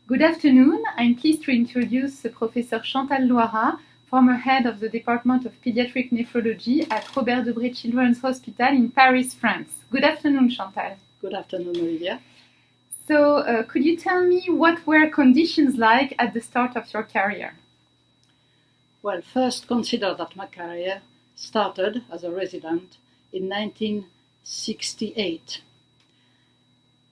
Good afternoon. I'm pleased to introduce Professor Chantal Loirat, former head of the Department of Pediatric Nephrology at Robert Debré Children's Hospital in Paris, France. Good afternoon, Chantal. Good afternoon, Olivia. So, could you tell me what were conditions like at the start of your career? Well, first consider that my career started as a resident in 1968.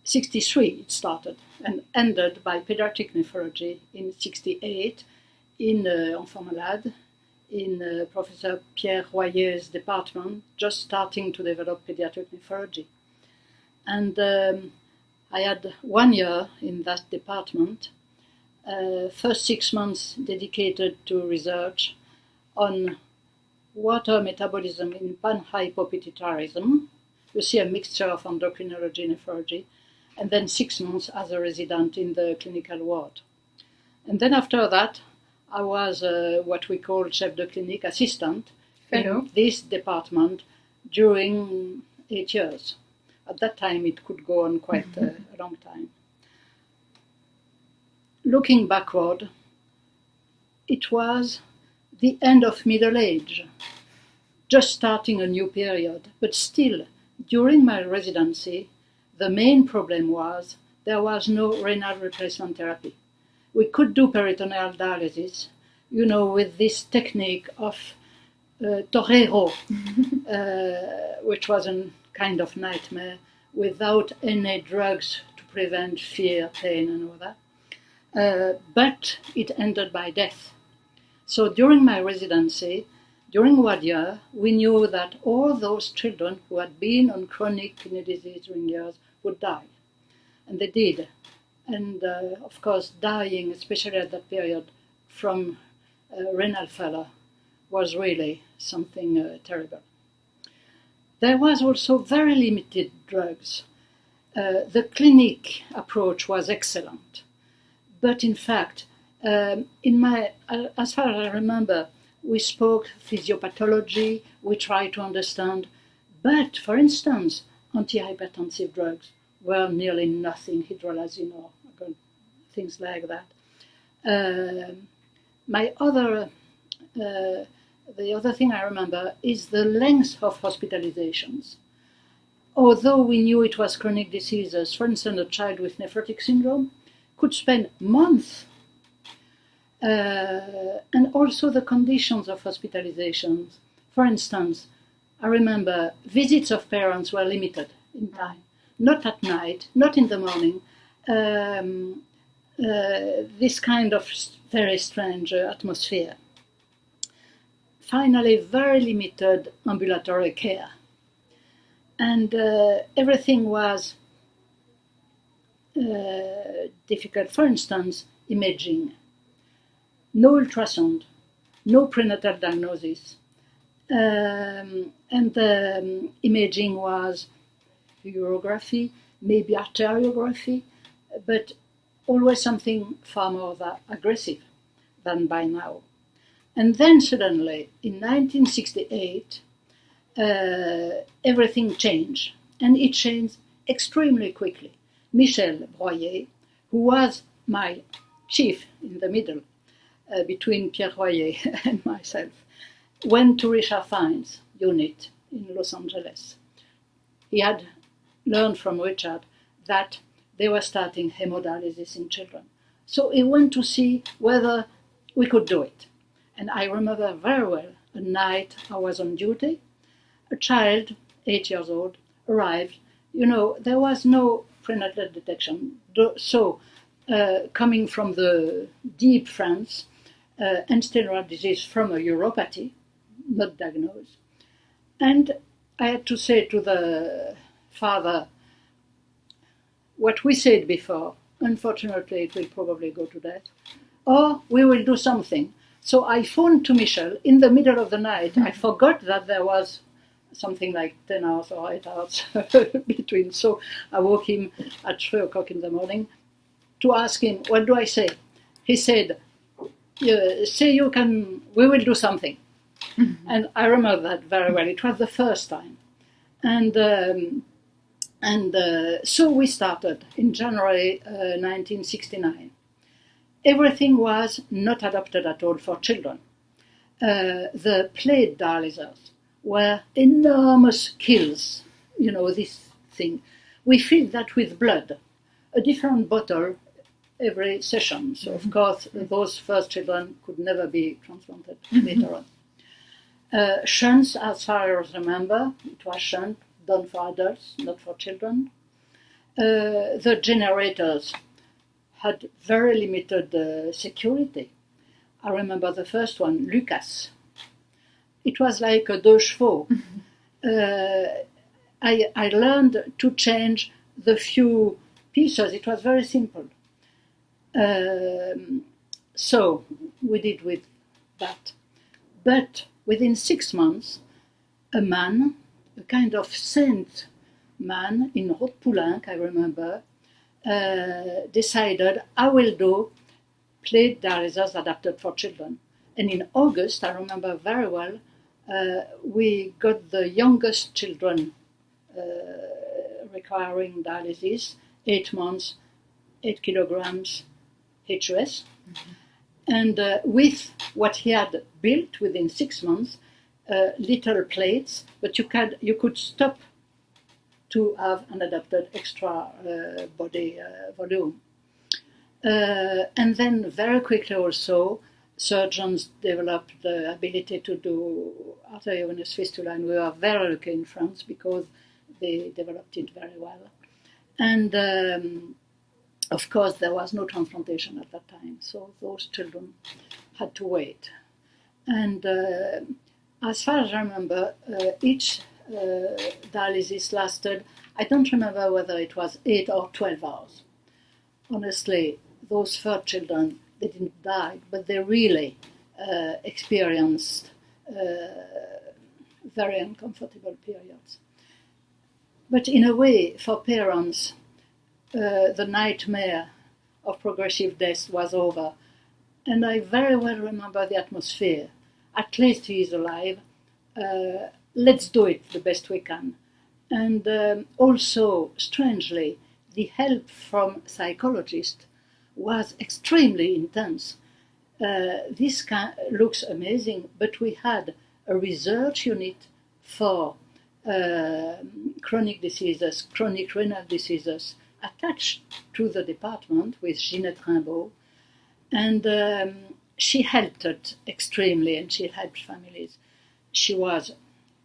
63 it started and ended by Pediatric Nephology in 68 in Enfants Malades, in Professor Pierre Royer's department, just starting to develop pediatric nephrology. And I had 1 year in that department, first 6 months dedicated to research on water metabolism in panhypopituitarism. You see a mixture of endocrinology and nephrology, and then 6 months as a resident in the clinical ward. And then after that, I was what we call chef de clinique assistant in this department during 8 years. At that time, it could go on quite a long time. Looking backward, it was the end of middle age, just starting a new period, but still, during my residency, the main problem was there was no renal replacement therapy. We could do peritoneal dialysis, with this technique of torero, which was a kind of nightmare, without any drugs to prevent fear, pain, and all that. But it ended by death. So during my residency, during 1 year, we knew that all those children who had been on chronic kidney disease during years would die. And they did. And of course, dying, especially at that period, from renal failure was really something terrible. There was also very limited drugs. The clinic approach was excellent. But in fact, as far as I remember, we spoke physiopathology, we tried to understand, but for instance, antihypertensive drugs were nearly nothing, hydrolazine or things like that. The other thing I remember is the length of hospitalizations. Although we knew it was chronic diseases, for instance, a child with nephrotic syndrome could spend months. And also the conditions of hospitalizations. For instance, I remember visits of parents were limited in time, not at night, not in the morning. This kind of very strange atmosphere. Finally, very limited ambulatory care. And everything was difficult. For instance, imaging. No ultrasound, no prenatal diagnosis. And the imaging was urography, maybe arteriography, but always something far more aggressive than by now. And then suddenly, in 1968, everything changed, and it changed extremely quickly. Michel Breuer, who was my chief in the middle, between Pierre Royer and myself, went to Richard Fine's unit in Los Angeles. He had learned from Richard that they were starting hemodialysis in children. So he went to see whether we could do it. And I remember very well, a night I was on duty, a child, 8 years old, arrived. There was no prenatal detection. So coming from the deep France, end-stage renal disease from a uropathy, not diagnosed. And I had to say to the father, what we said before, unfortunately it will probably go to death, or we will do something. So I phoned to Michel in the middle of the night. I forgot that there was something like 10 hours or 8 hours between. So I woke him at 3 o'clock in the morning to ask him, what do I say? He said, say we will do something. Mm-hmm. And I remember that very well. It was the first time. And so we started in January 1969. everything was not adapted at all for children. The plate dialyzers were enormous kills, this thing. We filled that with blood, a different bottle every session. So, of course, those first children could never be transplanted later on. Shunts, as far as I remember, it was shunt done for adults, not for children. The generators had very limited security. I remember the first one, Lucas. It was like a deux chevaux. I learned to change the few pieces. It was very simple. So we did with that. But within 6 months, a man, a kind of saint man in Hôpital, I remember, decided, I will do plate dialyzers adapted for children. And in August, I remember very well, we got the youngest children requiring dialysis, 8 months, 8 kilograms HUS. And with what he had built within 6 months, little plates, but you could stop to have an adapted extra body volume. And then very quickly also, surgeons developed the ability to do arteriovenous fistula, and we were very lucky in France because they developed it very well. And of course, there was no transplantation at that time, so those children had to wait. And as far as I remember, each dialysis lasted, I don't remember whether it was 8 or 12 hours. Honestly, those first children, they didn't die, but they really experienced very uncomfortable periods. But in a way, for parents, the nightmare of progressive death was over. And I very well remember the atmosphere. At least he is alive. Let's do it the best we can. And also, strangely, the help from psychologists was extremely intense. This looks amazing, but we had a research unit for chronic diseases, chronic renal diseases, attached to the department with Ginette Rimbaud. And she helped it extremely, and she helped families. She was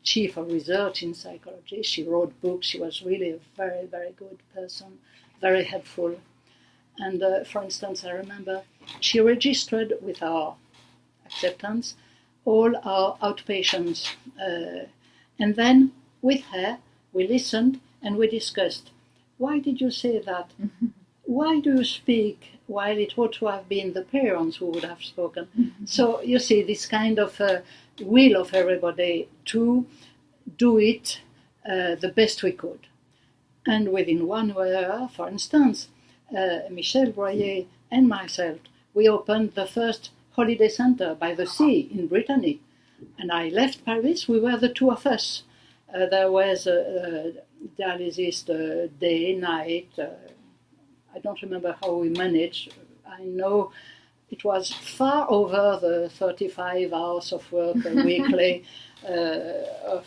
chief of research in psychology. She wrote books. She was really a very, very good person, very helpful. And for instance, I remember she registered with our acceptance all our outpatients. And then with her, we listened and we discussed, why did you say that? Mm-hmm. Why do you speak while it ought to have been the parents who would have spoken? Mm-hmm. So you see this kind of will of everybody to do it the best we could. And within 1 year, for instance, Michel Boyer and myself, we opened the first holiday center by the sea in Brittany. And I left Paris, we were the two of us. There was a dialysis day, night. I don't remember how we managed. I know it was far over the 35 hours of work weekly of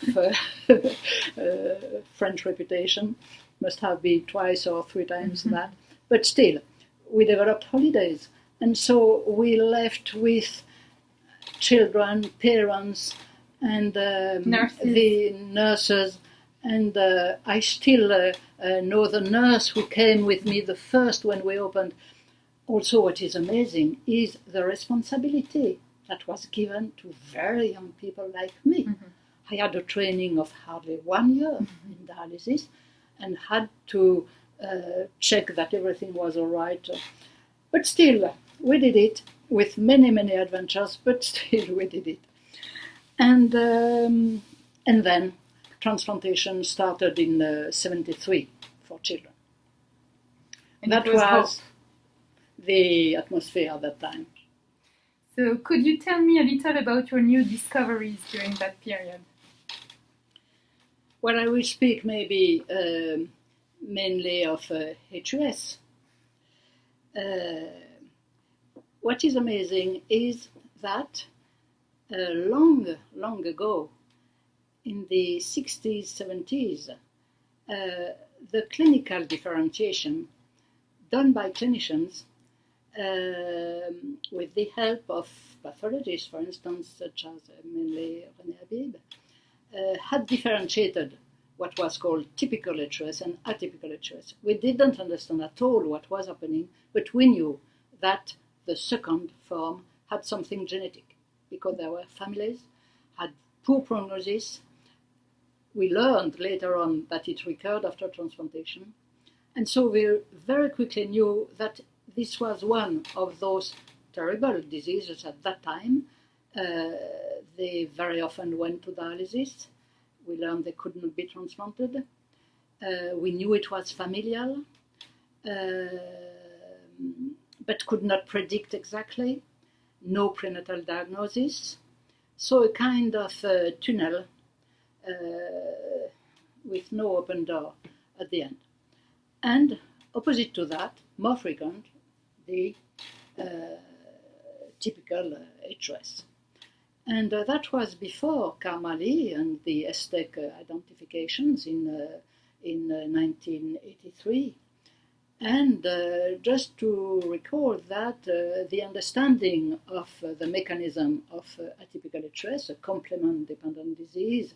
French reputation. Must have been 2 or 3 times that. But still, we developed holidays. And so we left with children, parents, and the nurses. And I still know the nurse who came with me the first when we opened. Also, what is amazing is the responsibility that was given to very young people like me. Mm-hmm. I had a training of hardly 1 year in dialysis and had to check that everything was all right. But still, we did it with many, many adventures, but still we did it. And then transplantation started in 73 for children. And that was the atmosphere at that time. So could you tell me a little about your new discoveries during that period? Well, I will speak maybe mainly of HUS. what is amazing is that long ago, in the 60s, 70s, the clinical differentiation done by clinicians with the help of pathologists, for instance, such as mainly René Habib, had differentiated what was called typical HOS and atypical HOS. We didn't understand at all what was happening, but we knew that the second form had something genetic because there were families, had poor prognosis. We learned later on that it recurred after transplantation. And so we very quickly knew that this was one of those terrible diseases at that time. They very often went to dialysis. We learned they could not be transplanted. We knew it was familial, but could not predict exactly. No prenatal diagnosis. So a kind of tunnel with no open door at the end. And opposite to that, more frequent, the typical HOS. And that was before Karmali and the STEC identifications in 1983. And just to recall that the understanding of the mechanism of atypical HOS, a complement-dependent disease,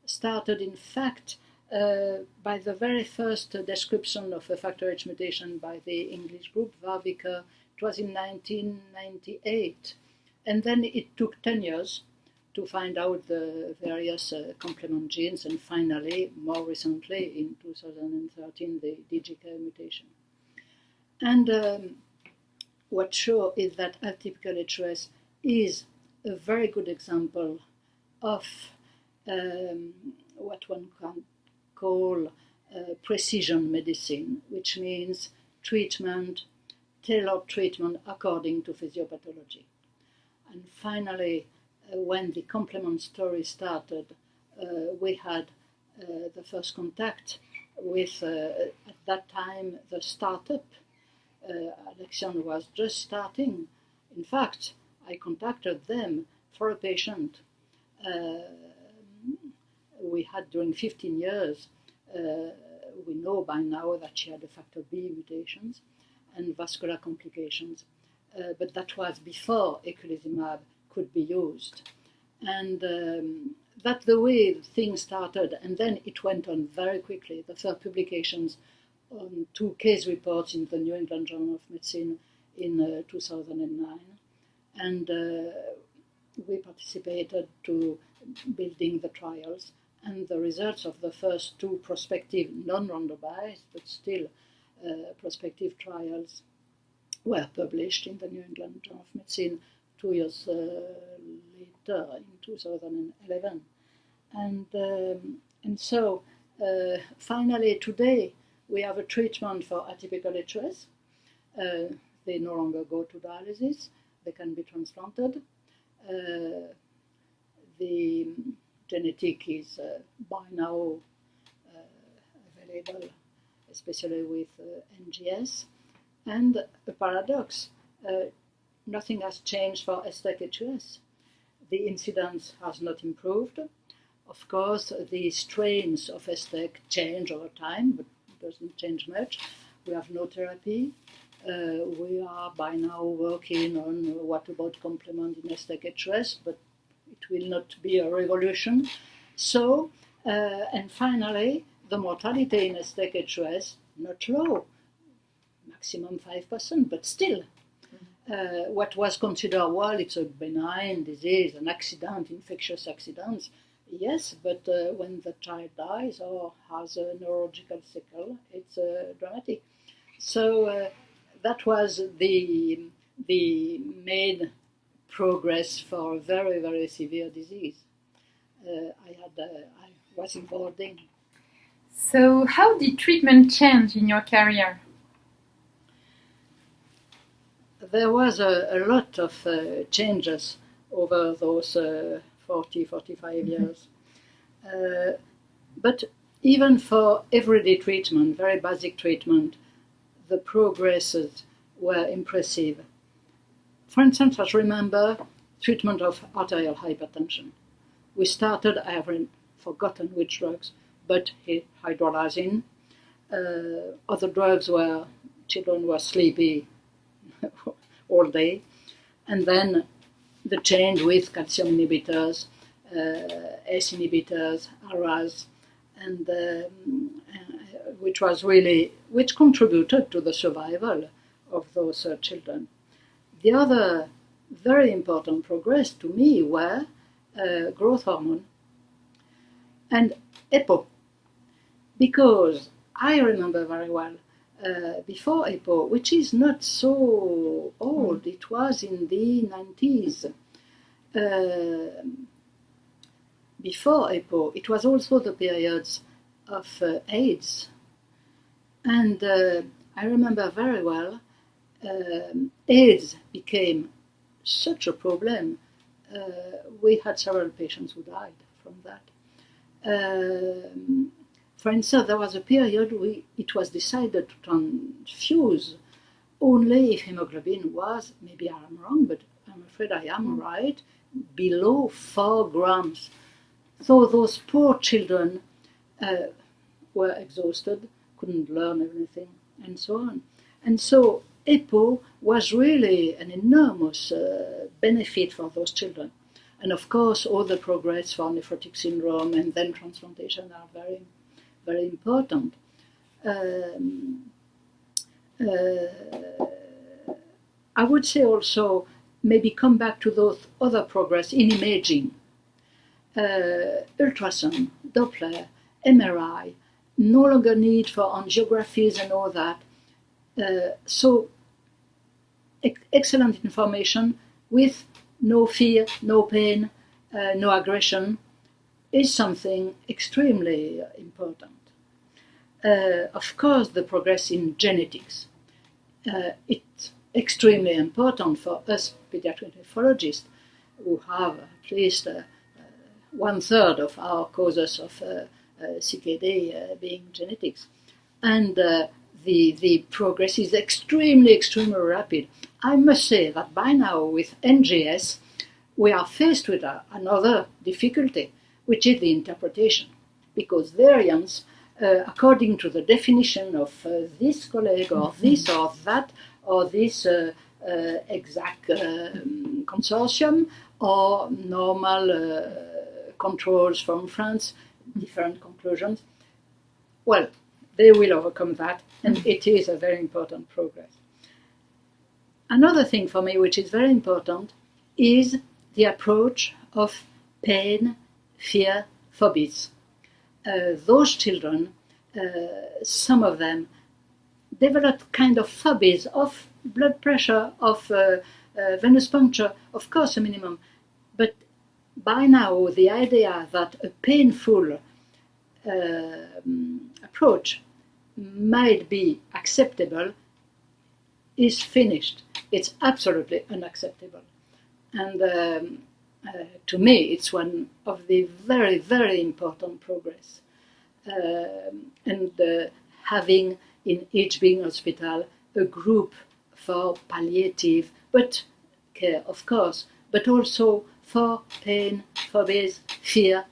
started in fact by the very first description of a factor H mutation by the English group, Varviker. It was in 1998. And then it took 10 years to find out the various complement genes, and finally, more recently, in 2013, the DGK mutation. And what's sure is that atypical HOS is a very good example of what one can call precision medicine, which means treatment, tailored treatment according to physiopathology. And finally, when the complement story started, we had the first contact with, at that time, the startup. Alexion was just starting. In fact, I contacted them for a patient we had during 15 years. We know by now that she had a factor B mutations and vascular complications. But that was before eculizumab could be used. And that's the way things started. And then it went on very quickly. The first publications on 2 case reports in the New England Journal of Medicine in 2009. And we participated to building the trials. And the results of the first 2 prospective, non-randomized, but still prospective trials were published in the New England Journal of Medicine 2 years later, in 2011. And so, finally, today, we have a treatment for atypical HOS. They no longer go to dialysis. They can be transplanted. The genetic is by now available, especially with NGS. And a paradox, nothing has changed for STEC HOS. The incidence has not improved. Of course, the strains of STEC change over time, but it doesn't change much. We have no therapy. We are by now working on what about complement in STEC HOS, but it will not be a revolution. So, and finally, the mortality in STEC HOS, not low, maximum 5%, but still, what was considered, well, it's a benign disease, an accident, infectious accidents, yes, but when the child dies or has a neurological sequel, it's dramatic. So that was the main progress for a very, very severe disease I was involved in. So how did treatment change in your career? There was a lot of changes over those 40, 45 years. But even for everyday treatment, very basic treatment, the progresses were impressive. For instance, I remember treatment of arterial hypertension. We started, I haven't forgotten which drugs, but hydrolyzing. Other drugs where children were sleepy all day. And then the change with calcium inhibitors, ACE inhibitors, ARAs, and which contributed to the survival of those children. The other very important progress to me were growth hormone and EPO, because I remember very well before EPO, which is not so old, it was in the 90s. Before EPO, it was also the periods of AIDS. And I remember very well, AIDS became such a problem. We had several patients who died from that. For instance, there was a period it was decided to transfuse only if hemoglobin was, maybe I'm wrong, but I'm afraid I am right, below 4 grams. So those poor children were exhausted, couldn't learn everything, and so on. And so EPO was really an enormous benefit for those children. And of course, all the progress for nephrotic syndrome and then transplantation are very, very important. I would say also, maybe come back to those other progress in imaging. Ultrasound, Doppler, MRI, no longer need for angiographies and all that. So excellent information with no fear, no pain, no aggression is something extremely important. Of course, the progress in genetics. It's extremely important for us pediatric nephrologists who have at least 1/3 of our causes of CKD being genetics. And the progress is extremely rapid. I must say that by now with NGS, we are faced with another difficulty, which is the interpretation. Because variants, according to the definition of this colleague or this or that, or this exact consortium, or normal controls from France, different conclusions, well, they will overcome that, and it is a very important progress. Another thing for me which is very important is the approach of pain, fear, phobias. Those children, some of them, developed kind of phobias of blood pressure, of venous puncture, of course a minimum, but by now the idea that a painful approach might be acceptable is finished. It's absolutely unacceptable. And to me, it's one of the very, very important progress. And having in each being hospital a group for palliative care, of course, but also for pain, phobias, fear,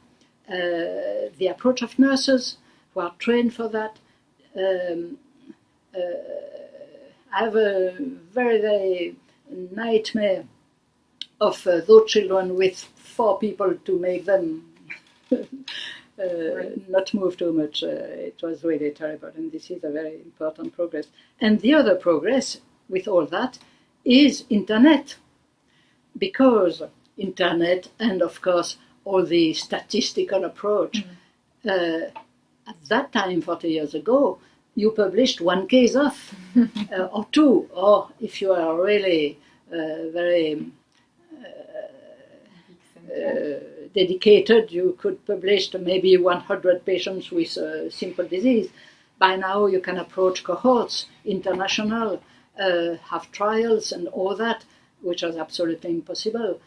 the approach of nurses who are trained for that. I have a very, very nightmare of those children with 4 people to make them not move too much. It was really terrible, and this is a very important progress. And the other progress with all that is internet, because internet and of course all the statistical approach. At that time, 40 years ago, you published 1 case off, or 2, or if you are really very dedicated, you could publish maybe 100 patients with simple disease. By now you can approach cohorts, international, have trials and all that, which is absolutely impossible.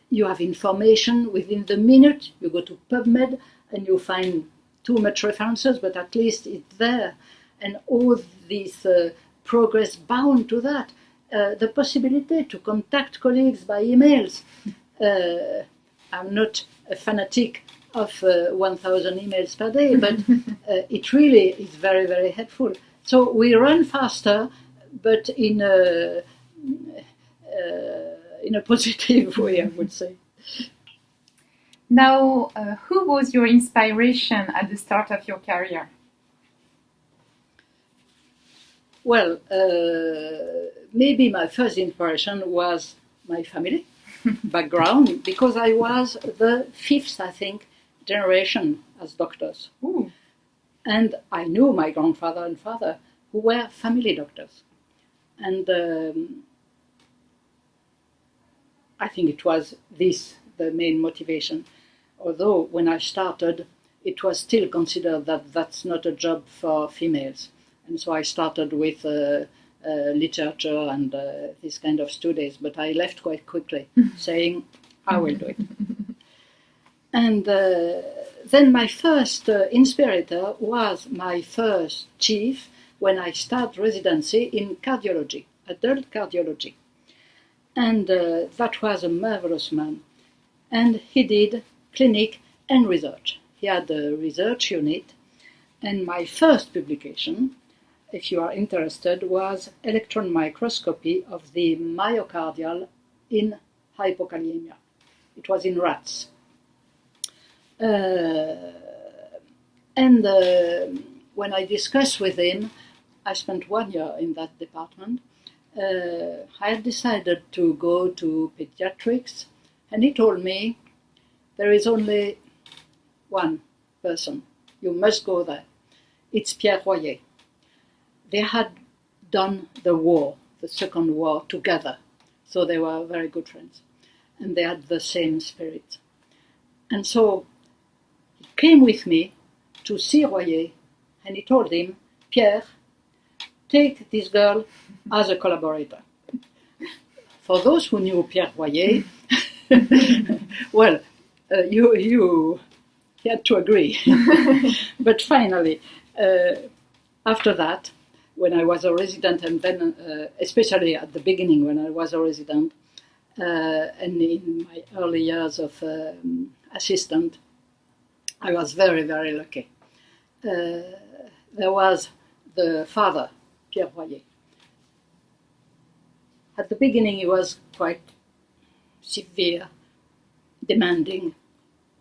You have information within the minute. You go to PubMed and you find too much references, but at least it's there. And all this progress bound to that. the possibility to contact colleagues by emails. I'm not a fanatic of 1,000 emails per day, but it really is very, very helpful. So we run faster, but in a positive way, I would say. Now, who was your inspiration at the start of your career? Well, maybe my first inspiration was my family background, because I was the fifth, I think, generation as doctors. Ooh. And I knew my grandfather and father, who were family doctors. And I think it was this, the main motivation. Although when I started, it was still considered that that's not a job for females. And so I started with literature and this kind of studies, but I left quite quickly, saying, I will do it. And then my first inspirator was my first chief when I started residency in cardiology, adult cardiology. And that was a marvelous man. And he did clinic and research. He had a research unit. And my first publication, if you are interested, was electron microscopy of the myocardial in hypokalemia. It was in rats. And when I discussed with him, I spent 1 year in that department. I had decided to go to pediatrics, and he told me, there is only one person. You must go there. It's Pierre Royer. They had done the war, the Second War, together. So they were very good friends. And they had the same spirit. And so he came with me to see Royer, and he told him, Pierre, take this girl as a collaborator. For those who knew Pierre Royer, well, you had to agree. But finally, after that, when I was a resident, and then especially at the beginning when I was a resident, and in my early years of assistant, I was very, very lucky. There was the father, Pierre Royer. At the beginning, he was quite severe, demanding,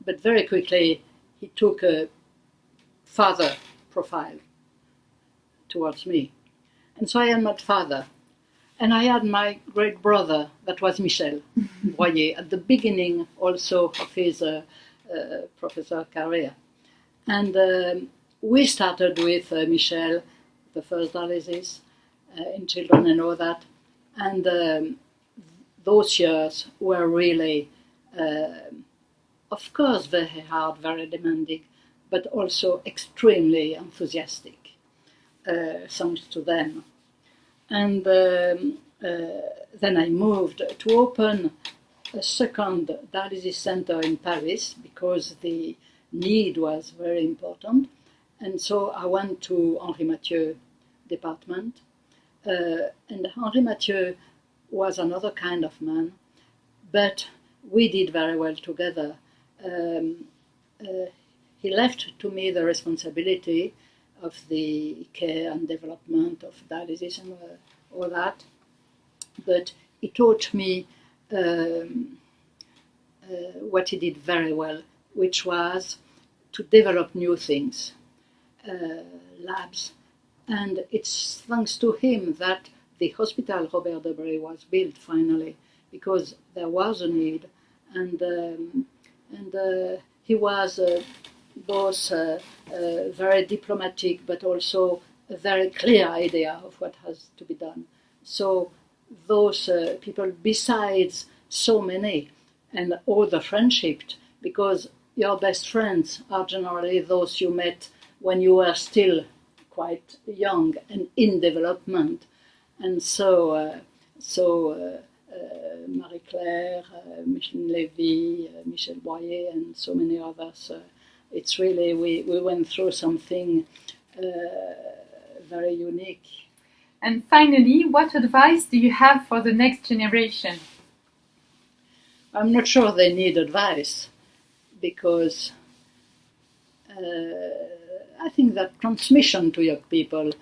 but very quickly he took a father profile towards me. And so I had my father. And I had my great brother, that was Michel Royer, at the beginning also of his professor career. And we started with Michel, the first dialysis in children and all that. And those years were really, of course, very hard, very demanding, but also extremely enthusiastic, thanks to them. And then I moved to open a second dialysis center in Paris because the need was very important. And so I went to Henri Mathieu department. And Henri Mathieu was another kind of man, but we did very well together. He left to me the responsibility of the care and development of dialysis and all that, but he taught me what he did very well, which was to develop new things, labs. And it's thanks to him that the Hospital Robert Debré was built finally, because there was a need, and he was both very diplomatic, but also a very clear idea of what has to be done. So those people, besides so many, and all the friendship, because your best friends are generally those you met when you were still quite young and in development. And so Marie-Claire, Michel Lévy, Michel Boyer, and so many others. It's really, we went through something very unique. And finally, what advice do you have for the next generation? I'm not sure they need advice, because I think that transmission to young people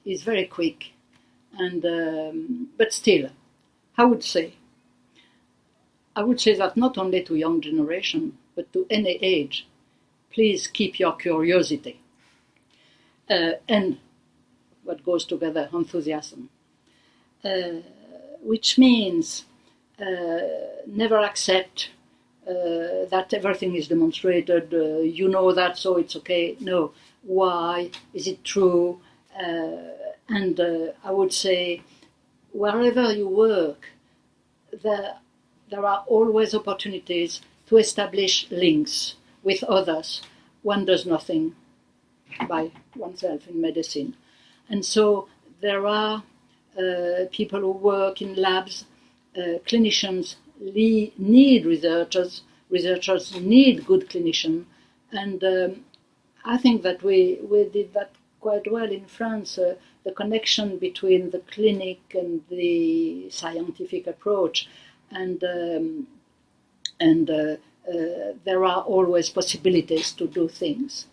is very quick, and but still, I would say that not only to young generation, but to any age, please keep your curiosity, and what goes together, enthusiasm, which means never accept that everything is demonstrated, you know that, so it's okay. No, why? Is it true? And I would say, wherever you work, there are always opportunities to establish links with others. One does nothing by oneself in medicine. And so there are people who work in labs, clinicians need researchers need good clinicians, and I think that we did that quite well in France, the connection between the clinic and the scientific approach, and there are always possibilities to do things.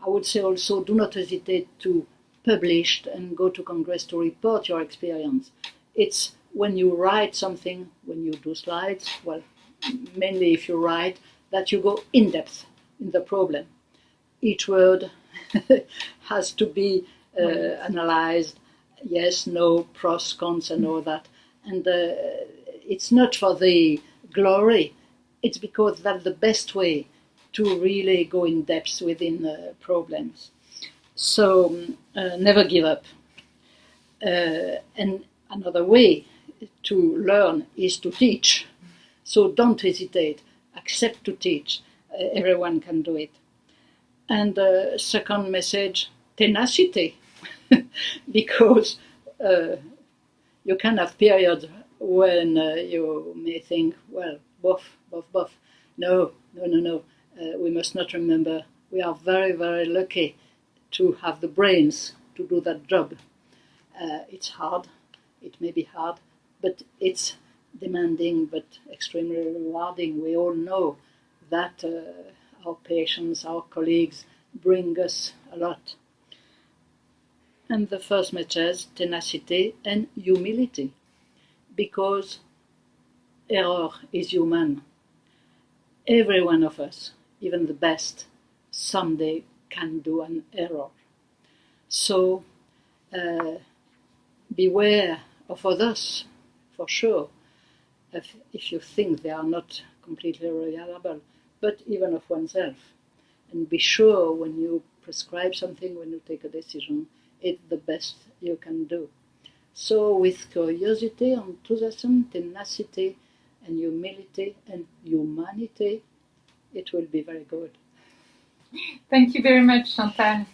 I would say also, do not hesitate to publish and go to Congress to report your experience. It's when you write something, when you do slides, well, mainly if you write, that you go in depth in the problem. Each word has to be analyzed, yes, no, pros, cons, and all that. And it's not for the glory, it's because that's the best way to really go in depth within problems. So never give up. And another way to learn is to teach. So don't hesitate, accept to teach. Everyone can do it. And second message, tenacity, because you can have periods when you may think, well, bof. No. We must not remember we are very, very lucky to have the brains to do that job. It's hard, it may be hard, but it's demanding but extremely rewarding. We all know that our patients, our colleagues bring us a lot. And the first message, tenacity and humility, because error is human. Every one of us, even the best, someday can do an error. So beware of others, for sure, if you think they are not completely reliable, but even of oneself. And be sure when you prescribe something, when you take a decision, it's the best you can do. So with curiosity, enthusiasm, tenacity, and humility and humanity, it will be very good. Thank you very much, Chantal.